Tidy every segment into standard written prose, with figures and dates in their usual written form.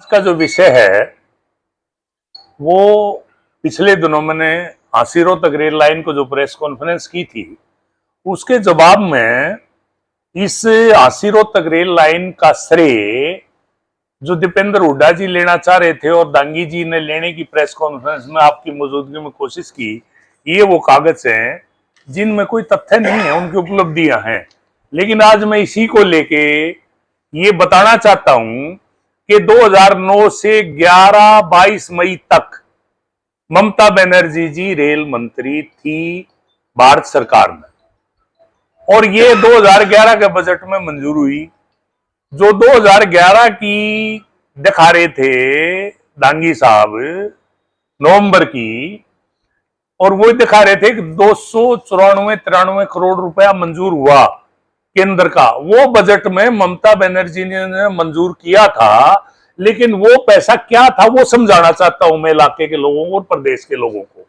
का जो विषय है वो पिछले दिनों मैंने हांसी तक रेल लाइन को जो प्रेस कॉन्फ्रेंस की थी उसके जवाब में इस हांसी तक रेल लाइन का श्रेय जो दीपेंद्र हुड्डा जी लेना चाह रहे थे और दांगी जी ने लेने की प्रेस कॉन्फ्रेंस में आपकी मौजूदगी में कोशिश की। ये वो कागज हैं जिनमें कोई तथ्य नहीं है, उनकी उपलब्धियां हैं। लेकिन आज मैं इसी को लेके ये बताना चाहता हूं कि 2009 से 11-22 मई तक ममता बनर्जी जी रेल मंत्री थी भारत सरकार में, और ये 2011 के बजट में मंजूर हुई। जो 2011 की दिखा रहे थे दांगी साहब नवंबर की, और वो दिखा रहे थे कि 294-93 करोड़ रुपया मंजूर हुआ केंद्र का। वो बजट में ममता बनर्जी ने मंजूर किया था, लेकिन वो पैसा क्या था वो समझाना चाहता हूं मैं इलाके के लोगों को और प्रदेश के लोगों को।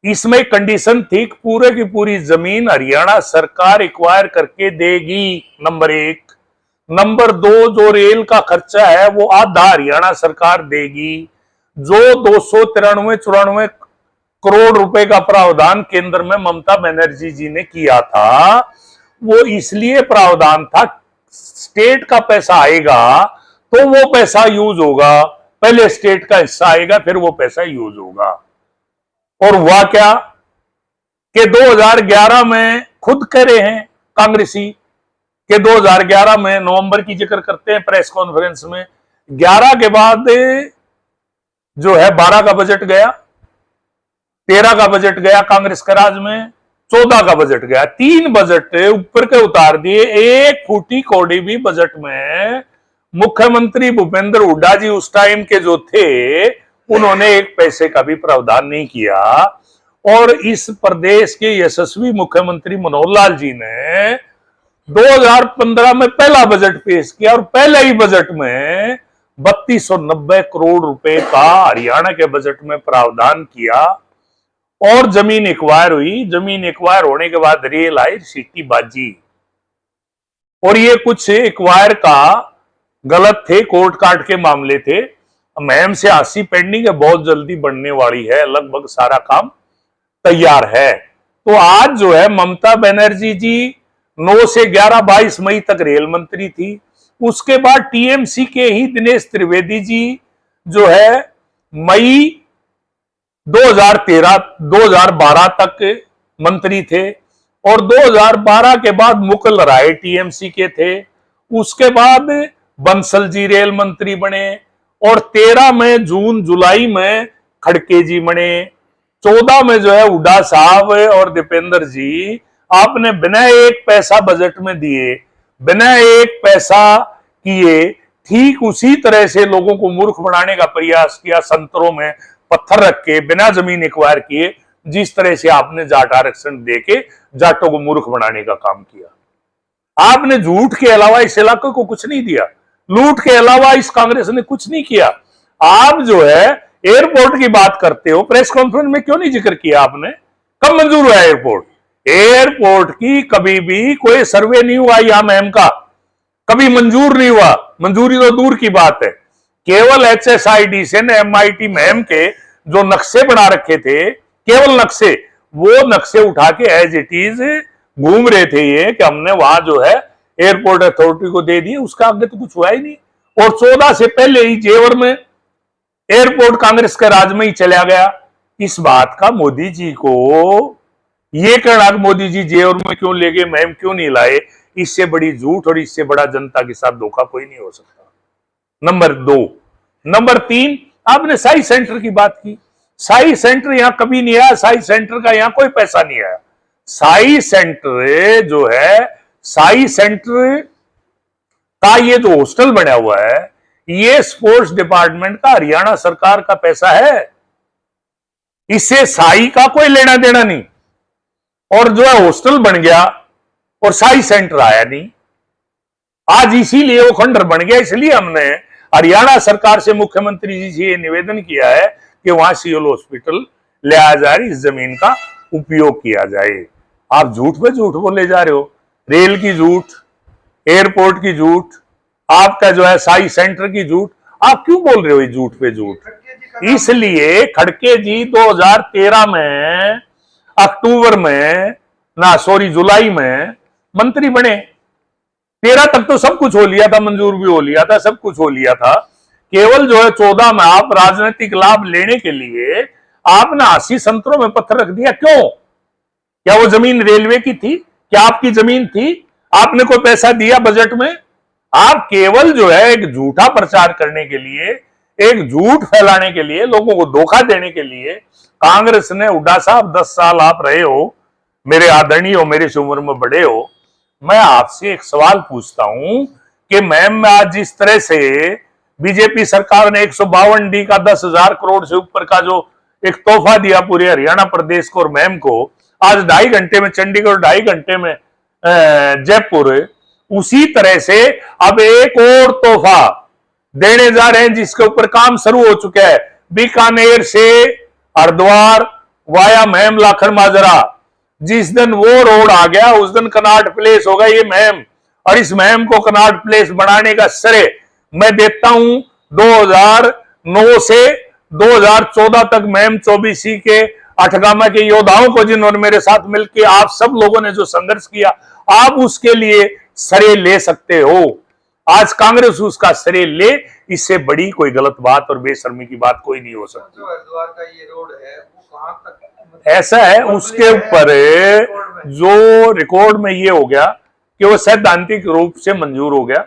इसमें कंडीशन थी कि पूरे की पूरी जमीन हरियाणा सरकार एक्वायर करके देगी, नंबर 1। नंबर 2, जो रेल का खर्चा है वो आधा हरियाणा सरकार देगी। जो 293-94 करोड़ रुपए का प्रावधान केंद्र में ममता बनर्जी जी ने किया था, वो इसलिए प्रावधान था स्टेट का पैसा आएगा तो वो पैसा यूज होगा, पहले स्टेट का हिस्सा आएगा फिर वो पैसा यूज होगा। और हुआ क्या कि 2011 में खुद कह रहे हैं कांग्रेसी कि 2011 में नवंबर की जिक्र करते हैं प्रेस कॉन्फ्रेंस में, 11 के बाद जो है 12 का बजट गया, 13 का बजट गया कांग्रेस के राज में, 14 का बजट गया। 3 बजट ऊपर के उतार दिए। एक फूटी कौड़ी भी बजट में मुख्यमंत्री भूपेंद्र हुड्डा जी उस टाइम के जो थे उन्होंने एक पैसे का भी प्रावधान नहीं किया। और इस प्रदेश के यशस्वी मुख्यमंत्री मनोहर लाल जी ने 2015 में पहला बजट पेश किया और पहले ही बजट में 3290 करोड़ रुपए का हरियाणा के बजट में प्रावधान किया और जमीन एक्वायर हुई। जमीन एक्वायर होने के बाद रेल आई, सिटी बाजी। और ये कुछ एक्वायर का गलत थे, कोर्ट काट के मामले थे। मुहिम से 80 पेंडिंग है, बहुत जल्दी बनने वाली है, लगभग सारा काम तैयार है। तो आज जो है ममता बनर्जी जी 9 से 11-22 मई तक रेल मंत्री थी। उसके बाद टीएमसी के ही दिनेश त्रिवेदी जी जो है मई 2012 तक मंत्री थे, और 2012 के बाद मुकुल राय टीएमसी के थे। उसके बाद बंसल जी रेल मंत्री बने, और 13 में जून जुलाई में खड़के जी बने। 14 में जो है हुड्डा साहब और दीपेंद्र जी आपने बिना एक पैसा बजट में दिए, बिना एक पैसा किए, ठीक उसी तरह से लोगों को मूर्ख बनाने का प्रयास किया, संतरों में पत्थर रख के, बिना जमीन एक्वायर किए, जिस तरह से आपने जाट आरक्षण देके जाटों को मूर्ख बनाने का काम किया। आपने झूठ के अलावा इस इलाके को कुछ नहीं दिया, लूट के अलावा इस कांग्रेस ने कुछ नहीं किया। आप जो है एयरपोर्ट की बात करते हो, प्रेस कॉन्फ्रेंस में क्यों नहीं जिक्र किया आपने? कब मंजूर हुआ एयरपोर्ट? एयरपोर्ट की कभी भी कोई सर्वे नहीं हुआ यहां मुहिम का, कभी मंजूर नहीं हुआ। मंजूरी तो दूर की बात है। केवल HSID से ने MIT मुहिम के जो नक्शे बना रखे थे, केवल नक्शे, वो नक्शे उठा के एज इट इज घूम रहे थे ये कि हमने वहां जो है एयरपोर्ट अथॉरिटी को दे दिए। उसका आगे तो कुछ हुआ ही नहीं। और 14 से पहले ही जेवर में एयरपोर्ट कांग्रेस के राज में ही चला गया। इस बात का मोदी जी को ये कहना कि मोदी जी जेवर में क्यों ले गए, मुहिम क्यों नहीं लाए, इससे बड़ी झूठ और इससे बड़ा जनता के साथ धोखा कोई नहीं हो सकता। नंबर 2। नंबर 3, आपने साई सेंटर की बात की। साई सेंटर यहां कभी नहीं आया, साई सेंटर का यहां कोई पैसा नहीं आया। साई सेंटर जो है, साई सेंटर का ये जो हॉस्टल बना हुआ है, ये स्पोर्ट्स डिपार्टमेंट का, हरियाणा सरकार का पैसा है। इससे साई का कोई लेना देना नहीं। और जो है हॉस्टल बन गया और साई सेंटर आया नहीं। आज इसीलिए वो खंडर बन गया। इसलिए हमने हरियाणा सरकार से मुख्यमंत्री जी से ये निवेदन किया है कि वहां सिविल हॉस्पिटल ले आया जाए, इस जमीन का उपयोग किया जाए। आप झूठ पे झूठ बोले जा रहे हो। रेल की झूठ, एयरपोर्ट की झूठ, आपका जो है साई सेंटर की झूठ। आप क्यों बोल रहे हो ये झूठ पे झूठ? इसलिए खड़गे जी 2013 में अक्टूबर में ना सॉरी जुलाई में मंत्री बने। 13 तक तो सब कुछ हो लिया था, मंजूर भी हो लिया था, सब कुछ हो लिया था। केवल जो है 14 में आप राजनीतिक लाभ लेने के लिए आपने 80 संतरों में पत्थर रख दिया। क्यों? क्या वो जमीन रेलवे की थी? क्या आपकी जमीन थी? आपने कोई पैसा दिया बजट में? आप केवल जो है एक झूठा प्रचार करने के लिए, एक झूठ फैलाने के लिए, लोगों को धोखा देने के लिए कांग्रेस ने हुड्डा साहब 10 साल आप रहे हो, मेरे आदरणीय हो, मेरे से उम्र में बड़े हो, मैं आपसे एक सवाल पूछता हूं कि मैम आज जिस तरह से बीजेपी सरकार ने 152D का 10,000 करोड़ से ऊपर का जो एक तोहफा दिया पूरे हरियाणा प्रदेश को और मैम को, आज 2.5 घंटे में चंडीगढ़, 2.5 घंटे में जयपुर, उसी तरह से अब एक और तोहफा देने जा रहे हैं जिसके ऊपर काम शुरू हो चुका है। बीकानेर से हरिद्वार वाया महम लाखन माजरा, जिस दिन वो रोड आ गया उस दिन कनाट प्लेस होगा ये महम, और इस महम को कनाट प्लेस बनाने का श्रेय मैं देता हूं 2009 से 2014 तक महम 24C के अठगामा के योद्धाओं को, जिन्होंने मेरे साथ मिलकर आप सब लोगों ने जो संघर्ष किया, आप उसके लिए श्रेय ले सकते हो। आज कांग्रेस उसका श्रेय ले, इससे बड़ी कोई गलत बात और बेशर्मी की बात कोई नहीं हो सकती। हरिद्वार का ये रोड है वो कहां तक ऐसा है, उसके ऊपर जो रिकॉर्ड में ये हो गया कि वो सैद्धांतिक रूप से मंजूर हो गया,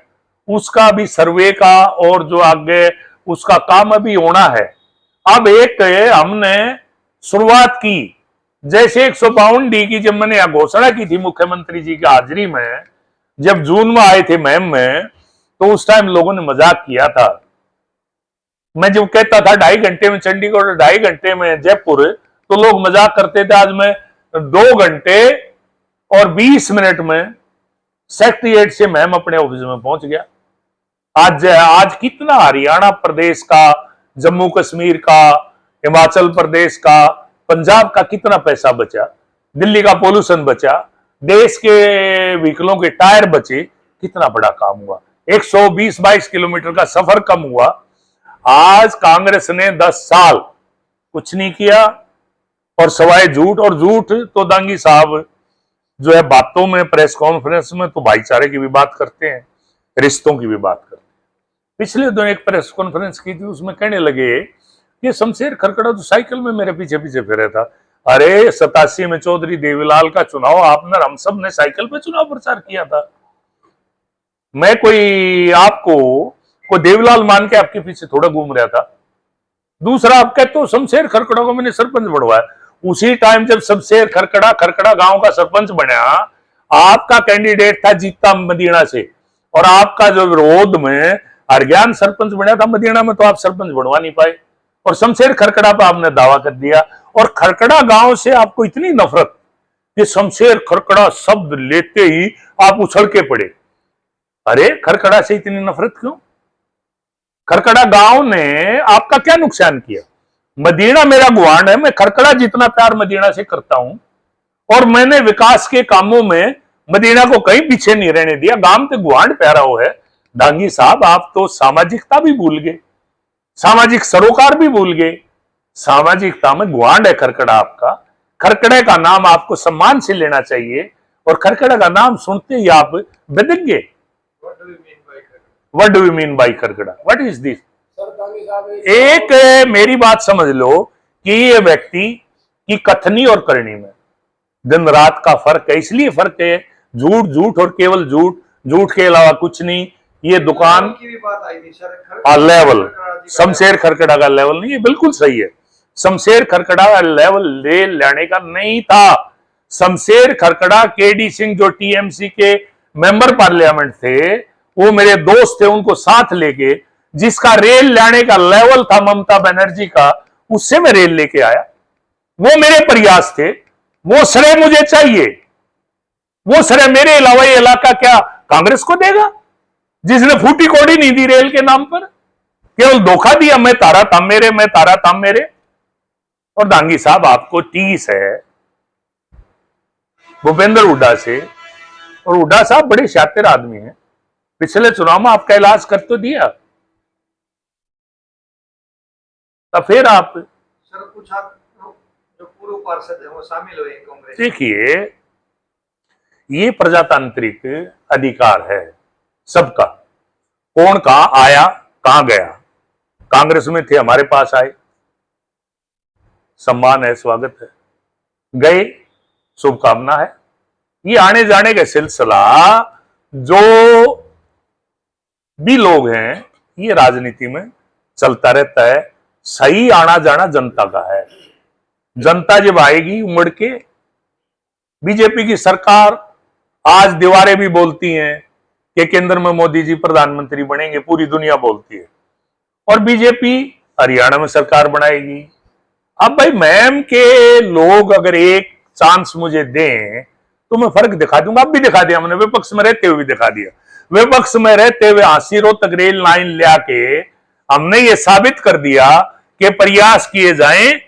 उसका भी सर्वे का और जो आगे उसका काम अभी होना है। अब एक हमने शुरुआत की, जैसे 152D की जब मैंने घोषणा की थी मुख्यमंत्री जी की हाजिरी में, जब जून में आए थे मैम में, तो उस टाइम लोगों ने मजाक किया था। मैं जब कहता था 2.5 घंटे में चंडीगढ़, 2.5 घंटे में जयपुर, तो लोग मजाक करते थे। आज मैं 2 घंटे और 20 मिनट में सेक्रेटरीट से मैम अपने ऑफिस में पहुंच गया। आज कितना हरियाणा प्रदेश का, जम्मू कश्मीर का, हिमाचल प्रदेश का, पंजाब का कितना पैसा बचा, दिल्ली का पोल्यूशन बचा, देश के व्हीकलों के टायर बचे, कितना बड़ा काम हुआ। 120-22 किलोमीटर का सफर कम हुआ। आज कांग्रेस ने 10 साल कुछ नहीं किया और सवाए झूठ, और झूठ तो दांगी साहब जो है बातों में, प्रेस कॉन्फ्रेंस में तो भाईचारे की भी बात करते हैं, रिश्तों की भी बात करते हैं। पिछले दिन एक प्रेस कॉन्फ्रेंस की थी, उसमें कहने लगे ये शमशेर खरकड़ा तो साइकिल में मेरे पीछे पीछे फिर था। अरे 87 में चौधरी देवीलाल का चुनाव आपने, हम सब ने साइकिल पे चुनाव प्रचार किया था। मैं कोई आपको कोई देवीलाल मान के आपके पीछे थोड़ा घूम रहा था। दूसरा, आप कहते हो शमशेर खरकड़ा को मैंने सरपंच बढ़वाया। उसी टाइम जब शमशेर खरकड़ा गांव का सरपंच बना, आपका कैंडिडेट था जीता मदीना से, और आपका जो विरोध में हरज्ञान सरपंच बना था मदीना में, तो आप सरपंच बनवा नहीं पाए, और शमशेर खरकड़ा पर आपने दावा कर दिया। और खरकड़ा गांव से आपको इतनी नफरत कि शमशेर खरकड़ा शब्द लेते ही आप उछल के पड़े। अरे खरकड़ा से इतनी नफरत क्यों? खरकड़ा गांव ने आपका क्या नुकसान किया? मदीना मेरा गुआंढ है, मैं खरकड़ा जितना प्यार मदीना से करता हूं, और मैंने विकास के कामों में मदीना को कहीं पीछे नहीं रहने दिया। गांव पे गुआंढ प्यारा हो है। डांगी साहब, आप तो सामाजिकता भी भूल गए, सामाजिक सरोकार भी भूल गए। सामाजिकता में गुआंढ है खरकड़ा आपका। खरकड़े का नाम आपको सम्मान से लेना चाहिए, और खरकड़ा का नाम सुनते ही आप बिदक गए। What do you mean by Kharkara? What is this? एक मेरी बात समझ लो कि ये व्यक्ति की कथनी और करनी में दिन रात का फर्क है। इसलिए फर्क है, झूठ झूठ और केवल झूठ, झूठ के अलावा कुछ नहीं। ये दुकान की भी बात आई थी सर, लेवल शमशेर खरकड़ा का लेवल नहीं है, बिल्कुल सही है। शमशेर खरकड़ा का लेवल ले लेने का नहीं था। शमशेर खरकड़ा, केडी सिंह जो टीएमसी के मेंबर पार्लियामेंट थे, वो मेरे दोस्त थे, उनको साथ लेके जिसका रेल लाने का लेवल था ममता बनर्जी का, उससे मैं रेल लेके आया। वो मेरे प्रयास थे, वो श्रेय मुझे चाहिए। वो श्रेय मेरे अलावा ये इलाका क्या कांग्रेस को देगा, जिसने फूटी कोड़ी नहीं दी रेल के नाम पर, केवल धोखा दिया, मैं तारा था मेरे, मैं तारा था मेरे। और दांगी साहब, आपको टीस है भूपेंद्र हुड्डा से, और हुड्डा साहब बड़े शातिर आदमी हैं। पिछले चुनाव में आपका इलाज कर तो दिया, तो फिर आप सर कुछ आप जो पूर्व पार्षद है वो शामिल हुए कांग्रेस। देखिए, ये प्रजातांत्रिक अधिकार है सबका, कौन कहां आया कहां गया। कांग्रेस में थे, हमारे पास आए, सम्मान है, स्वागत है, गए, शुभकामना है। ये आने जाने का सिलसिला जो भी लोग हैं, ये राजनीति में चलता रहता है। सही आना जाना जनता का है। जनता जब आएगी उमड़ के, बीजेपी की सरकार आज दीवारें भी बोलती हैं कि केंद्र में मोदी जी प्रधानमंत्री बनेंगे, पूरी दुनिया बोलती है, और बीजेपी हरियाणा में सरकार बनाएगी। अब भाई मैम के लोग अगर एक चांस मुझे दें तो मैं फर्क दिखा दूंगा। अब भी दिखा दिया मैंने, विपक्ष में रहते हुए भी दिखा दिया। विपक्ष में रहते हुए आसिरों तक रेल लाइन ले के हमने ये साबित कर दिया कि प्रयास किए जाएं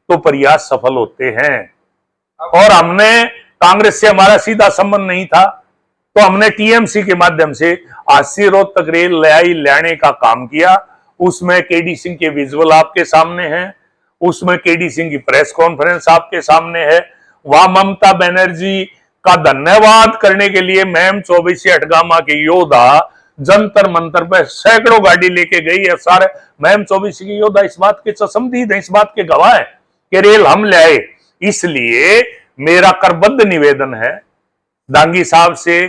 तो प्रयास सफल होते हैं। और हमने, कांग्रेस से हमारा सीधा संबंध नहीं था, तो हमने टीएमसी के माध्यम से आसिरों तक रेल लाने का काम किया। उसमें केडी सिंह के विजुअल आपके सामने हैं, उसमें केडी सिंह की प्रेस कॉन्फ्रेंस आपके सामने है। वहां ममता बनर्जी का धन्यवाद करने के लिए मैम 24 हटगामा के योद्धा जंतर मंतर पर सैकड़ों गाड़ी लेके गई है। सारे मैम 24 के योद्धा इस बात के चशमदीद हैं, इस बात के गवाह है कि रेल हम ले आए। इसलिए मेरा करबद्ध निवेदन है दांगी साहब से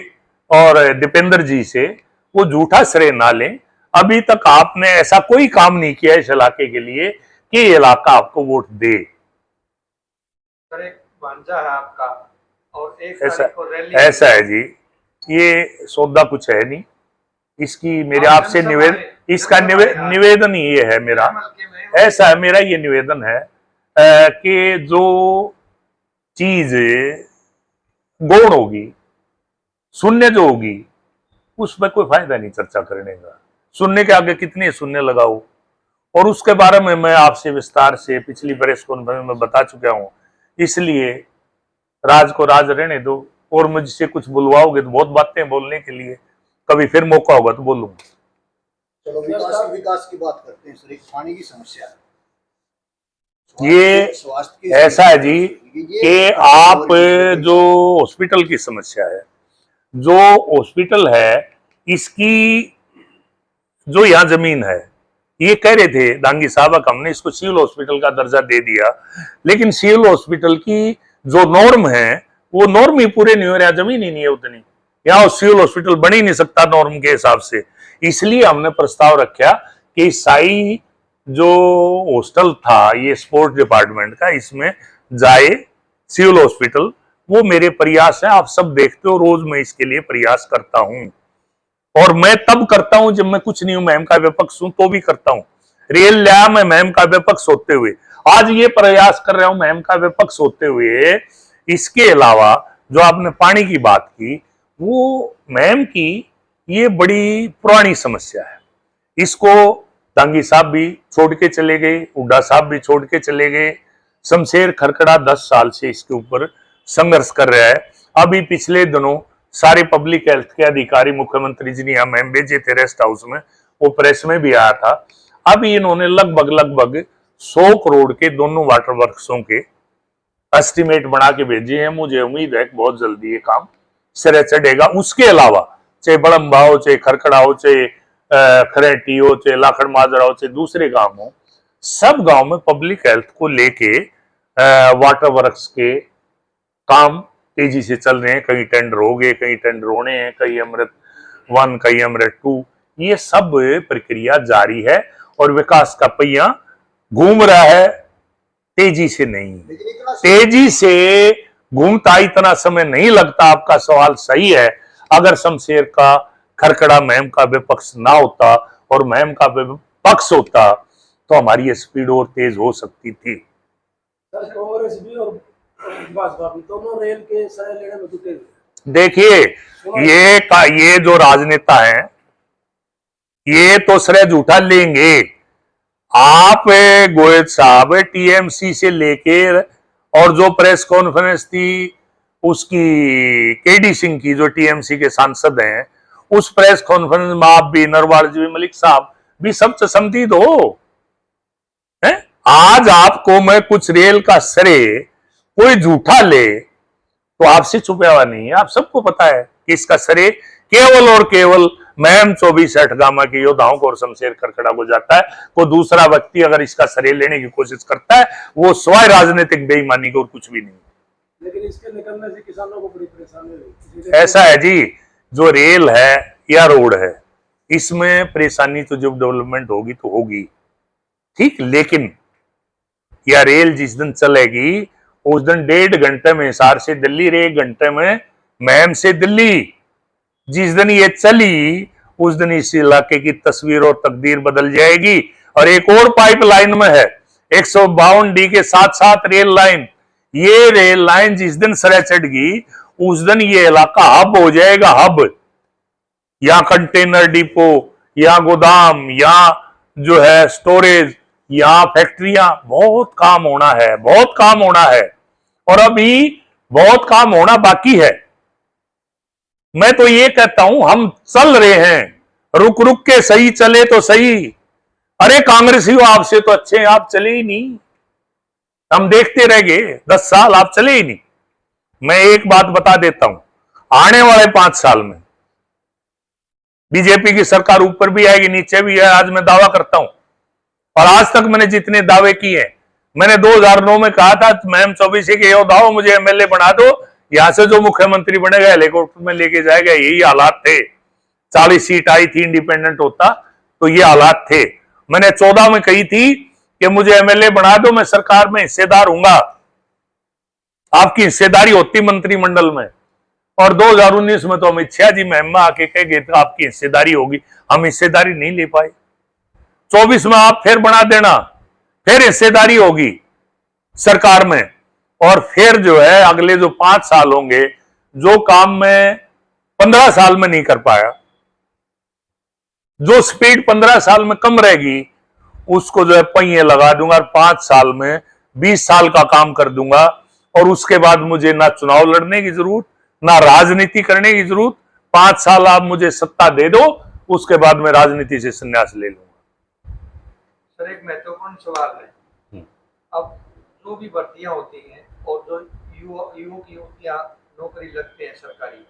और दीपेंद्र जी से, वो झूठा श्रेय ना लें। अभी तक आपने ऐसा कोई काम नहीं किया इस इलाके के लिए कि ये इलाका आपको वोट दे। सर एक भांजा है आपका और एक ऐसा तारीख को रैली ऐसा है जी, ये सौदा कुछ है नहीं। इसकी मेरे आपसे इसका निवेदन ही ये है मेरा, ऐसा है मेरा ये निवेदन है कि जो चीज गौण होगी, शून्य जो होगी, उसमें कोई फायदा नहीं चर्चा करने का। सुनने के आगे कितने शून्य लगाओ, और उसके बारे में मैं आपसे विस्तार से पिछली प्रेस कॉन्फ्रेंस में बता चुका हूं। इसलिए राज को राज रहने दो, और मुझसे कुछ बुलवाओगे तो बहुत बातें बोलने के लिए, कभी फिर मौका होगा तो बोलूंगा। चलो विकास की बात करते हैं सर। एक पानी की समस्या है, ये स्वास्थ्य की ऐसा है जी कि आप जो हॉस्पिटल की समस्या है, जो हॉस्पिटल है, इसकी जो यहाँ जमीन है, ये कह रहे थे दांगी साहब का हमने इसको सिविल हॉस्पिटल का दर्जा दे दिया, लेकिन सिविल हॉस्पिटल की जो नॉर्म है वो नॉर्म ही पूरे नहीं हो रहा, जमीन ही नहीं है उतनी। यहाँ सिविल हॉस्पिटल बन ही नहीं सकता नॉर्म के हिसाब से। इसलिए हमने प्रस्ताव रखा कि साई जो हॉस्टल था ये स्पोर्ट्स डिपार्टमेंट का, इसमें जाए सिविल हॉस्पिटल। वो मेरे प्रयास है, आप सब देखते हो, रोज मैं इसके लिए प्रयास करता हूं। और मैं तब करता हूं जब मैं कुछ नहीं हूं, महम का विपक्ष हूं तो भी करता हूं। रेल लिया मैं महम का विपक्ष होते हुए, आज ये प्रयास कर रहा हूं महम का विपक्ष होते हुए। इसके अलावा जो आपने पानी की बात की, वो महम की ये बड़ी पुरानी समस्या है। इसको दांगी साहब भी छोड़ के चले गए, हुड्डा साहब भी छोड़ के चले गए। शमशेर खरकड़ा 10 साल से इसके ऊपर संघर्ष कर रहा है। अभी पिछले दिनों सारे पब्लिक हेल्थ के अधिकारी मुख्यमंत्री जी ने यहाँ मैम भेजे थे रेस्ट हाउस में, वो प्रेस में भी आया था। अभी इन्होंने लगभग 100 करोड़ के दोनों वाटर वर्क्सों के एस्टिमेट बना के भेजे हैं। मुझे उम्मीद है कि बहुत जल्दी ये काम सिरे चढ़ेगा। उसके अलावा चाहे बड़म्बा हो, चाहे खरकड़ा हो, चाहे खरेटी हो, चाहे लाखड़ माजरा हो, चाहे दूसरे गांव हो, सब गांव में पब्लिक हेल्थ को लेके वाटर वर्क्स के काम तेजी से चल रहे हैं। कहीं टेंडर हो गए, कहीं टेंडर होने हैं, कहीं अमृत 1, कहीं अमृत 2, ये सब प्रक्रिया जारी है और विकास का पहिया घूम रहा है, तेजी से नहीं। तेजी से घूमता इतना समय नहीं लगता। आपका सवाल सही है। अगर शमशेर का खरकड़ा महम का विपक्ष ना होता और महम का विपक्ष होता तो हमारी ये स्पीड और तेज हो सकती थी। कांग्रेस भी और भाजपा भी दोनों रेल के सहाय लेने में जुटे हुए। देखिए, ये जो राजनेता हैं, ये तो श्रेय झूठा लेंगे। आप गोयल साहब टीएमसी से लेके, और जो प्रेस कॉन्फ्रेंस थी उसकी केडी सिंह की, जो टीएमसी के सांसद हैं, उस प्रेस कॉन्फ्रेंस में आप भी, नरवाल जी, मलिक साहब भी सब चशमदीद हो हैं। आज आपको मैं कुछ रेल का श्रेय कोई झूठा ले तो आपसे छुपा हुआ नहीं है, आप सबको पता है कि इसका श्रेय केवल और केवल मैम 24 हटगामा के योद्धाओं को और शमशेर खरखड़ा को जाता है। कोई दूसरा व्यक्ति अगर इसका श्रेय लेने की कोशिश करता है वो स्वयं राजनीतिक बेईमानी को और कुछ भी नहीं। लेकिन इसके निकलने से किसानों को बड़ी परेशानी हुई। ऐसा है जी, जो रेल है या रोड है इसमें परेशानी तो जब डेवलपमेंट होगी तो होगी, ठीक, लेकिन या रेल जिस दिन चलेगी उस दिन 1.5 घंटे में हिसार से दिल्ली, 1 घंटे में मैम से दिल्ली, जिस दिन ये चली उस दिन इस इलाके की तस्वीर और तकदीर बदल जाएगी। और एक और पाइपलाइन में है 152D के साथ साथ रेल लाइन, ये रेल लाइन जिस दिन सरे चढ़गी उस दिन ये इलाका हब हो जाएगा, हब। या कंटेनर डिपो, या गोदाम, या जो है स्टोरेज, या फैक्ट्रियां, बहुत काम होना है, बहुत काम होना है और अभी बहुत काम होना बाकी है। मैं तो ये कहता हूं हम चल रहे हैं, रुक रुक के सही चले तो सही। अरे कांग्रेसियों आपसे तो अच्छे हैं, आप चले ही नहीं, हम देखते रह गए 10 साल, आप चले ही नहीं। मैं एक बात बता देता हूं, आने वाले 5 साल में बीजेपी की सरकार ऊपर भी आएगी नीचे भी है, आज मैं दावा करता हूं। और आज तक मैंने जितने दावे किए, मैंने 2009 में कहा था मैम 24 के योद्धाओं मुझे एमएलए बना दो, यहां से जो मुख्यमंत्री बनेगा हेलीकॉप्टर में लेके जाएगा, यही हालात थे। 40 सीट आई थी, इंडिपेंडेंट होता तो ये हालात थे। मैंने 14 में कही थी कि मुझे एमएलए बना दो, मैं सरकार में हिस्सेदार हूंगा, आपकी हिस्सेदारी होती मंत्रिमंडल में। और 2019 में तो अमित शाह जी महिमा आके कह गए तो आपकी हिस्सेदारी होगी, हम हिस्सेदारी नहीं ले पाए। 24 में आप फिर बना देना, फिर हिस्सेदारी होगी सरकार में। और फिर जो है अगले जो 5 साल होंगे, जो काम में 15 साल में नहीं कर पाया, जो स्पीड 15 साल में कम रहेगी, उसको जो है पहिए लगा दूंगा और 5 साल में 20 साल का काम कर दूंगा। और उसके बाद मुझे ना चुनाव लड़ने की जरूरत, ना राजनीति करने की जरूरत। 5 साल आप मुझे सत्ता दे दो, उसके बाद मैं राजनीति से संन्यास ले लूंगा। सर एक महत्वपूर्ण सवाल है, अब जो भी भर्तियां होती हैं और जो युवक युवतियां नौकरी लगते हैं सरकारी,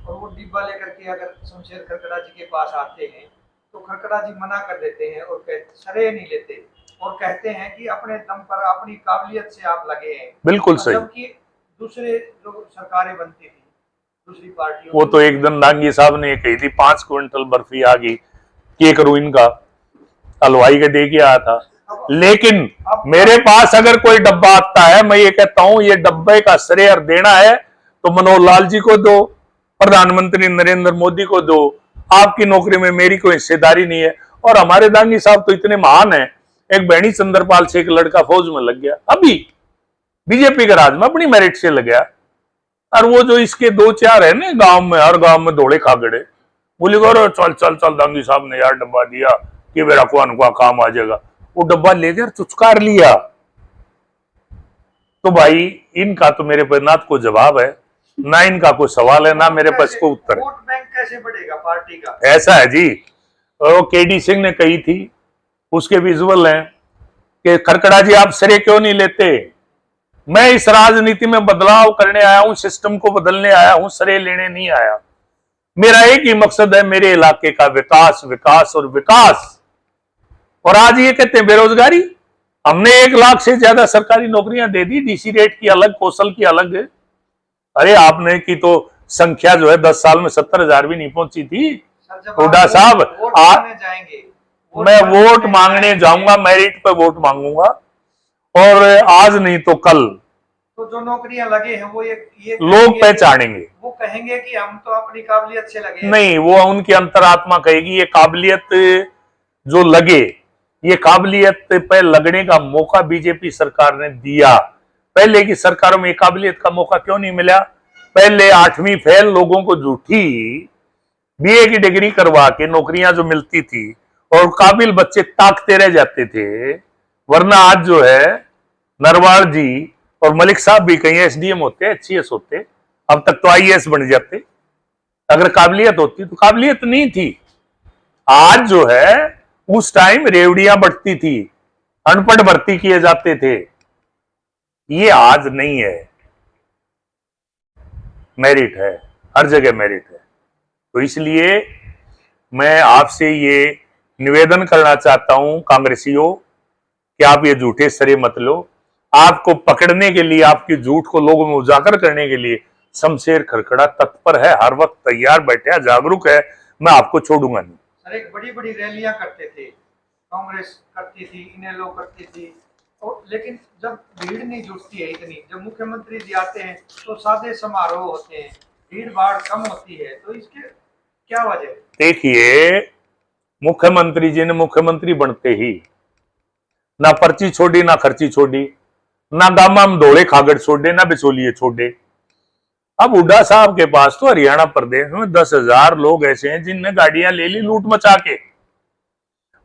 और वो डिब्बा लेकर के अगर शमशेर खरखड़ा जी के पास आते हैं तो खरखड़ा जी मना कर देते हैं और श्रेय नहीं लेते और कहते हैं कि अपने दम पर अपनी काबिलियत से आप लगे हैं। बिल्कुल सही। जबकि दूसरे जो सरकारें बनती थी दूसरी पार्टियों, वो तो एक दिन नांगी साहब ने कही थी 5 क्विंटल बर्फी आ गई, के करूं इनका, हलवाई के दे के आया था। लेकिन मेरे पास अगर कोई डब्बा आता है, मैं ये कहता हूं ये डब्बे का श्रेय देना है तो मनोहर लाल जी को दो, प्रधानमंत्री नरेंद्र मोदी को दो, आपकी नौकरी में मेरी कोई हिस्सेदारी नहीं है। और हमारे दांगी साहब तो इतने महान है, एक बैणी चंद्रपाल से एक लड़का फौज में लग गया, अभी बीजेपी के राज में अपनी मेरिट से लग गया। और वो जो इसके 2-4 है ना गांव में, हर गांव में दौड़े खागड़े, बोले गो चल चल चल दांगी साहब ने यार डब्बा दिया कि मेरा को काम आ जाएगा, वो डब्बा ले गया चुचकार लिया। तो भाई इनका तो मेरे पर ना कोई जवाब है, ना इनका कोई सवाल है, ना मेरे पास कोई उत्तर है। वोट बैंक कैसे बढ़ेगा पार्टी का? ऐसा है जी, वो केडी सिंह ने कही थी, उसके विजुअल हैं कि खरखड़ा जी आप श्रेय क्यों नहीं लेते, मैं इस राजनीति में बदलाव करने आया हूं, सिस्टम को बदलने आया हूं, श्रेय लेने नहीं आया। मेरा एक ही मकसद है, मेरे इलाके का विकास, विकास और विकास। और आज ये कहते हैं बेरोजगारी, हमने 1 लाख से ज्यादा सरकारी नौकरियां दे दी, डीसी रेट की अलग, कौशल की अलग। अरे आपने की तो संख्या जो है 10 साल में 70,000 भी नहीं पहुंची थी। हुड्डा साहब मैं वोट मांगने जाऊंगा, मेरिट पे वोट मांगूंगा, और आज नहीं तो कल तो जो नौकरियां लगे हैं वो ये लोग पहचानेंगे, वो कहेंगे कि हम तो अपनी काबिलियत से लगे। नहीं, वो उनकी अंतरात्मा कहेगी ये काबिलियत जो लगे, ये काबिलियत पे लगने का मौका बीजेपी सरकार ने दिया। पहले की सरकारों में काबिलियत का मौका क्यों नहीं मिला? पहले 8वीं फेल लोगों को झूठी बीए की डिग्री करवा के नौकरियां जो मिलती थी और काबिल बच्चे ताकते रह जाते थे। वरना आज जो है नरवाल जी और मलिक साहब भी कहीं एसडीएम होते, एचसीएस होते, अब तक तो आईएएस बन जाते अगर काबिलियत होती। तो काबिलियत नहीं थी। आज जो है उस टाइम रेवड़ियां बढ़ती थी, अनपढ़ भर्ती किए जाते थे, ये आज नहीं है। मेरिट है, हर जगह मेरिट है। तो इसलिए मैं आपसे ये निवेदन करना चाहता हूं कांग्रेसियों कि आप ये झूठे सरे मत लो। आपको पकड़ने के लिए, आपकी झूठ को लोगों में उजागर करने के लिए शमशेर खरखड़ा तत्पर है, हर वक्त तैयार बैठा, जागरूक है। मैं आपको छोड़ूंगा नहीं। सर, एक बड़ी बड़ी रैलियां करते थे, कांग्रेस करती थी, इनेलो करती थी, और लेकिन जब भीड़ नहीं जुटती है इतनी, जब मुख्यमंत्री जी आते हैं तो सादे समारोह होते हैं, भीड़ भाड़ कम होती है, तो इसके क्या वजह है? देखिए, मुख्यमंत्री जी ने मुख्यमंत्री बनते ही ना पर्ची छोड़ी, ना खर्ची छोड़ी, ना गामा में दौड़े खागड़ छोड़े, ना बिचौलिए छोड़े। अब हुड्डा साहब के पास तो हरियाणा प्रदेश में 10,000 लोग ऐसे हैं जिनने गाड़ियां ले ली लूट मचा के।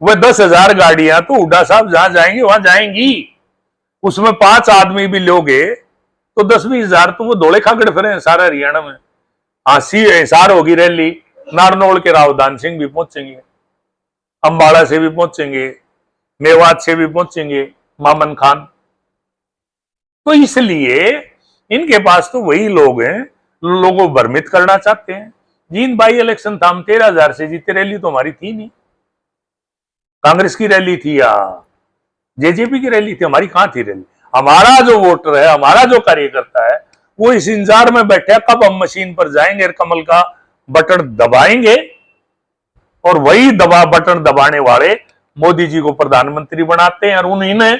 वह 10,000 गाड़ियां तो हुड्डा साहब जहां जाएंगे वहां जाएंगी। उसमें 5 आदमी भी लोगे तो 10-20 हजार तो वो दौड़े खागड़ फिरे हैं सारा हरियाणा में। हिसार होगी रैली, नारनौल के रावदान सिंह भी पहुंचेंगे, अंबाला से भी पहुंचेंगे, मेवात से भी पहुंचेंगे, मामन खान। तो इसलिए इनके पास तो वही लोग हैं, लोगों को भ्रमित करना चाहते हैं। जींद बाई इलेक्शन था, हम 13,000 से जीते, रैली तो हमारी थी नहीं। कांग्रेस की रैली थी या जेजेपी की रैली थी? हमारी कहां थी रैली? हमारा जो वोटर है, हमारा जो कार्यकर्ता है, वो इस इंतजार में बैठे कब हम मशीन पर जाएंगे और कमल का बटन दबाएंगे, और वही बटन दबाने वाले मोदी जी को प्रधानमंत्री बनाते हैं, और उन्हीं ने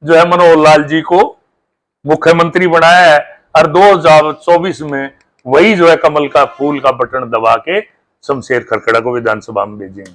जो है मनोहर लाल जी को मुख्यमंत्री बनाया है, और 2024 में वही जो है कमल का फूल का बटन दबा के शमशेर खरखड़ा को विधानसभा में भेजेंगे।